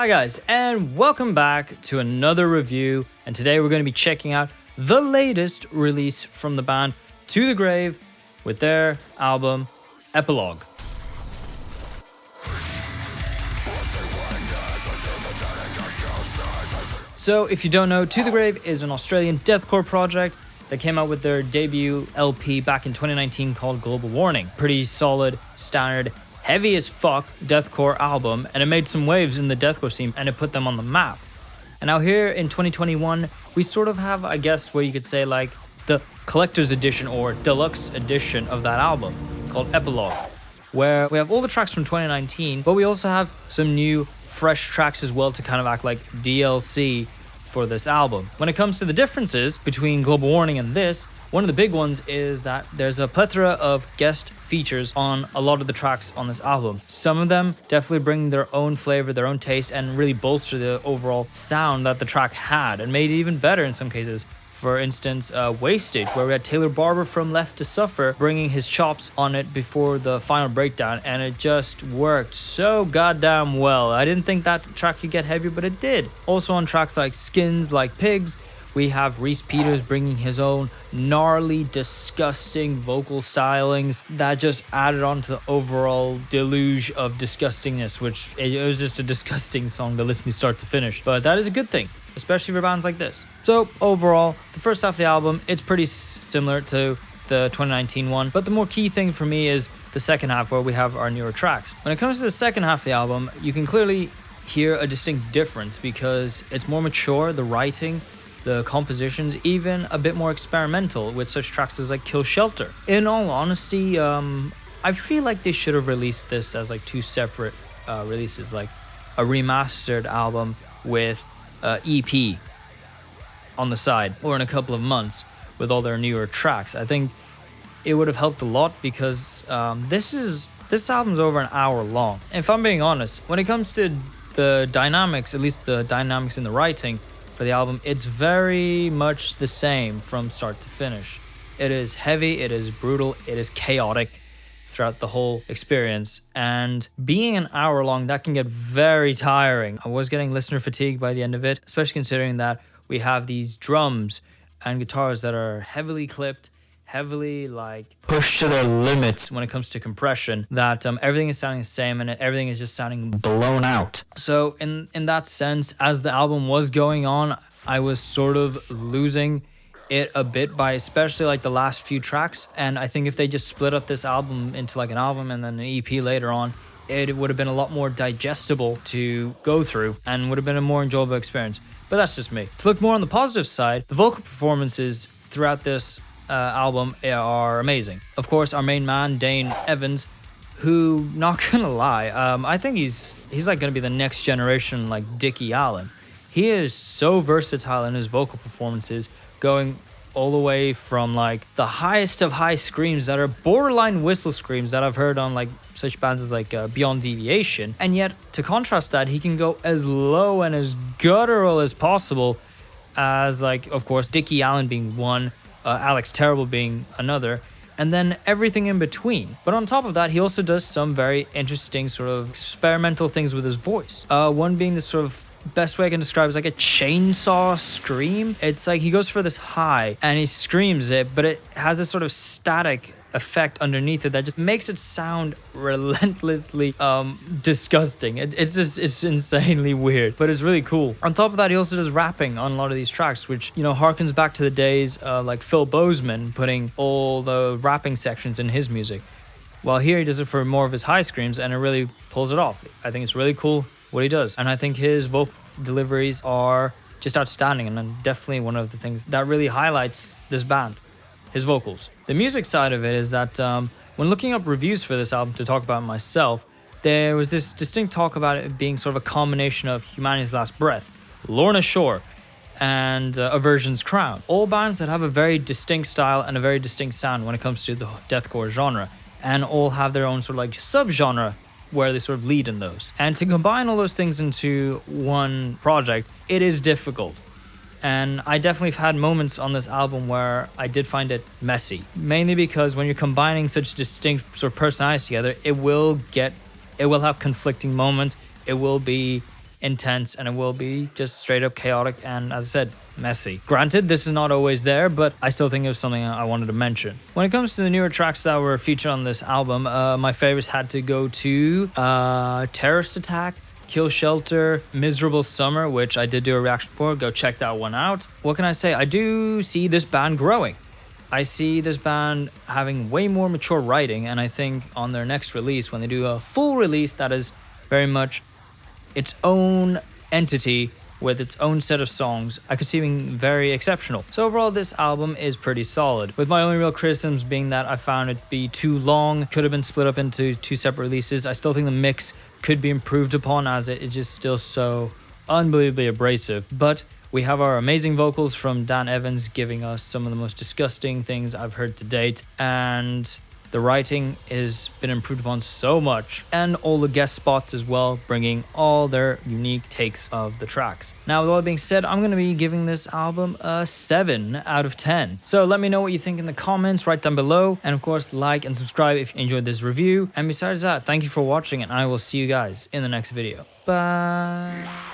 Hi guys, and welcome back to another review, and today we're going to be checking out the latest release from the band To The Grave with their album Epilogue. So if you don't know, To The Grave is an Australian deathcore project that came out with their debut LP back in 2019 called Global Warning. Pretty solid, standard, heavy as fuck deathcore album, and it made some waves in the deathcore scene and it put them on the map. And now here in 2021, we sort of have, I guess, what you could say like the collector's edition or deluxe edition of that album called Epilogue, where we have all the tracks from 2019, but we also have some new fresh tracks as well to kind of act like DLC for this album. When it comes to the differences between Global Warning and this, one of the big ones is that there's a plethora of guest features on a lot of the tracks on this album. Some of them definitely bring their own flavor, their own taste, and really bolster the overall sound that the track had and made it even better in some cases. For instance, Wastage, where we had Taylor Barber from Left to Suffer bringing his chops on it before the final breakdown, and it just worked so goddamn well. I didn't think that track could get heavier, but it did. Also on tracks like Skins Like Pigs, we have Reese Peters bringing his own gnarly, disgusting vocal stylings that just added on to the overall deluge of disgustingness, which it was just a disgusting song to listen to start to finish. But that is a good thing, especially for bands like this. So overall, the first half of the album, it's pretty similar to the 2019 one, but the more key thing for me is the second half where we have our newer tracks. When it comes to the second half of the album, you can clearly hear a distinct difference because it's more mature, the writing, the compositions, even a bit more experimental with such tracks as like Kill Shelter. In all honesty, I feel like they should have released this as like two separate releases, like a remastered album with EP on the side, or in a couple of months with all their newer tracks. I think it would have helped a lot because this album's over an hour long. If I'm being honest, when it comes to the dynamics, at least the dynamics in the writing for the album, it's very much the same from start to finish. It is heavy, it is brutal, it is chaotic throughout the whole experience, and being an hour long, that can get very tiring. I was getting listener fatigue by the end of it, especially considering that we have these drums and guitars that are heavily clipped, heavily like pushed to their limits when it comes to compression, that everything is sounding the same and everything is just sounding blown out. So in that sense, as the album was going on, I was sort of losing it a bit by especially like the last few tracks. And I think if they just split up this album into like an album and then an EP later on, it would have been a lot more digestible to go through and would have been a more enjoyable experience. But that's just me. To look more on the positive side, the vocal performances throughout this album are amazing. Of course, our main man, Dane Evans, who, not gonna lie, I think he's like gonna be the next generation like Dickie Allen. He is so versatile in his vocal performances, going all the way from like the highest of high screams that are borderline whistle screams that I've heard on like such bands as like Beyond Deviation, and yet to contrast that, he can go as low and as guttural as possible as like, of course, Dickie Allen being one, Alex Terrible being another, and then everything in between. But on top of that, he also does some very interesting sort of experimental things with his voice. One being this sort of, best way I can describe is like a chainsaw scream. It's like he goes for this high and he screams it, but it has this sort of static effect underneath it that just makes it sound relentlessly disgusting. It's insanely weird, but it's really cool. On top of that, he also does rapping on a lot of these tracks, which, you know, harkens back to the days like Phil Bozeman putting all the rapping sections in his music. While here he does it for more of his high screams and it really pulls it off. I think it's really cool what he does, and I think his vocal deliveries are just outstanding, and then definitely one of the things that really highlights this band, his vocals. The music side of it is that when looking up reviews for this album to talk about myself, there was this distinct talk about it being sort of a combination of Humanity's Last Breath, Lorna Shore, and Aversion's Crown, all bands that have a very distinct style and a very distinct sound when it comes to the deathcore genre, and all have their own sort of like subgenre where they sort of lead in those. And to combine all those things into one project, it is difficult. And I definitely have had moments on this album where I did find it messy, mainly because when you're combining such distinct sort of personalities together, it will have conflicting moments. It will be intense, and it will be just straight up chaotic and, as I said, messy. Granted, this is not always there, but I still think it was something I wanted to mention. When it comes to the newer tracks that were featured on this album, my favorites had to go to Terrorist Attack, Kill Shelter, Miserable Summer, which I did do a reaction for. Go check that one out. What can I say? I do see this band growing. I see this band having way more mature writing, and I think on their next release, when they do a full release that is very much its own entity with its own set of songs, I could see being very exceptional. So overall, this album is pretty solid, with my only real criticisms being that I found it be too long, could have been split up into 2 separate releases. I still think the mix could be improved upon, as it is just still so unbelievably abrasive. But we have our amazing vocals from Dan Evans giving us some of the most disgusting things I've heard to date, and the writing has been improved upon so much, and all the guest spots as well, bringing all their unique takes of the tracks. Now, with all that being said, I'm going to be giving this album a 7 out of 10. So let me know what you think in the comments right down below, and of course, like and subscribe if you enjoyed this review. And besides that, thank you for watching, and I will see you guys in the next video. Bye.